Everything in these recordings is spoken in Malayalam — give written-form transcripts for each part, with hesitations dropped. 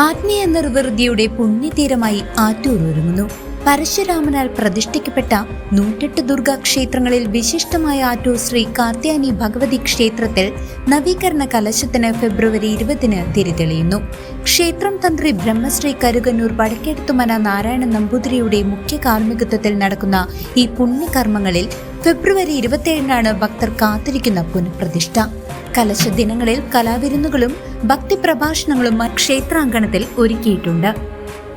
ആത്മീയ നിർവൃതിയുടെ പുണ്യതീരമായി ആറ്റൂർ ഒരുങ്ങുന്നു. പരശുരാമനാൽ പ്രതിഷ്ഠിക്കപ്പെട്ട 108 ദുർഗാ ക്ഷേത്രങ്ങളിൽ വിശിഷ്ടമായ ആറ്റൂർ ശ്രീ കാർത്യായനി ഭഗവതി ക്ഷേത്രത്തിൽ നവീകരണ കലശത്തിന് ഫെബ്രുവരി 20-ന് തിരിതെളിയുന്നു. ക്ഷേത്രം തന്ത്രി ബ്രഹ്മശ്രീ കരുകന്നൂർ വടക്കേടത്തുമന നാരായണ നമ്പൂതിരിയുടെ മുഖ്യ കാർമ്മികത്വത്തിൽ നടക്കുന്ന ഈ പുണ്യകർമ്മങ്ങളിൽ ഫെബ്രുവരി 27-നാണ് ഭക്തർ കാത്തിരിക്കുന്ന പുനഃപ്രതിഷ്ഠ. കലശ ദിനങ്ങളിൽ കലാവിരുന്നുകളും ഭക്തിപ്രഭാഷണങ്ങളും ക്ഷേത്രാങ്കണത്തിൽ ഒരുക്കിയിട്ടുണ്ട്.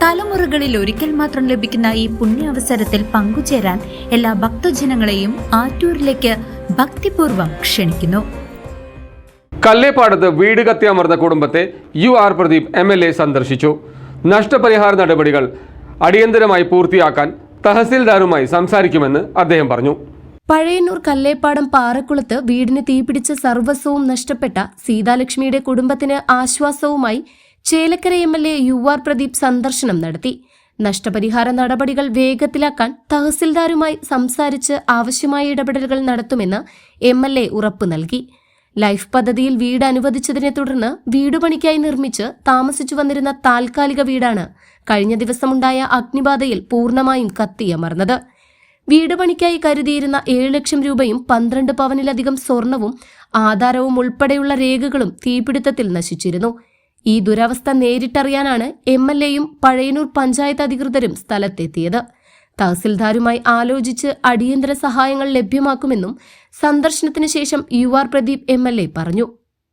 തലമുറകളിൽ ഒരിക്കൽ മാത്രം ലഭിക്കുന്ന ഈ പുണ്യാവസരത്തിൽ പങ്കുചേരാൻ എല്ലാ ഭക്തജനങ്ങളെയും ആറ്റൂരിലേക്ക് ഭക്തിപൂർവ്വം ക്ഷണിക്കുന്നു. കല്ലേപ്പാടത്ത് വീട് കത്തിയമർന്ന കുടുംബത്തെ UR പ്രദീപ് MLA സന്ദർശിച്ചു. നഷ്ടപരിഹാര നടപടികൾ അടിയന്തരമായി പൂർത്തിയാക്കാൻ തഹസിൽദാരുമായി സംസാരിക്കുമെന്ന് അദ്ദേഹം പറഞ്ഞു. പഴയന്നൂർ കല്ലേപ്പാടം പാറക്കുളത്ത് വീടിന് തീപിടിച്ച് സർവസ്വവും നഷ്ടപ്പെട്ട സീതാലക്ഷ്മിയുടെ കുടുംബത്തിന് ആശ്വാസവുമായി ചേലക്കര MLA UR പ്രദീപ് സന്ദർശനം നടത്തി. നഷ്ടപരിഹാര നടപടികൾ വേഗത്തിലാക്കാൻ തഹസിൽദാരുമായി സംസാരിച്ച് ആവശ്യമായ ഇടപെടലുകൾ നടത്തുമെന്ന് MLA ഉറപ്പു നൽകി. ലൈഫ് പദ്ധതിയിൽ വീട് അനുവദിച്ചതിനെ തുടർന്ന് വീടുപണിക്കായി നിർമ്മിച്ച് താമസിച്ചു വന്നിരുന്ന താൽക്കാലിക വീടാണ് കഴിഞ്ഞ ദിവസമുണ്ടായ അഗ്നിബാധയിൽ പൂർണ്ണമായും കത്തിയമർന്നത്. വീട് പണിക്കായി കരുതിയിരുന്ന 7 ലക്ഷം രൂപയും 12 പവനിലധികം സ്വർണവും ആധാരവും ഉൾപ്പെടെയുള്ള രേഖകളും തീപിടുത്തത്തിൽ നശിച്ചിരുന്നു. ഈ ദുരവസ്ഥ നേരിട്ടറിയാനാണ് MLAയും പഴയന്നൂർ പഞ്ചായത്ത് അധികൃതരും സ്ഥലത്തെത്തിയത്. തഹസിൽദാരുമായി ആലോചിച്ച് അടിയന്തര സഹായങ്ങൾ ലഭ്യമാക്കുമെന്നും സന്ദർശനത്തിന് ശേഷം UR പ്രദീപ് MLA പറഞ്ഞു.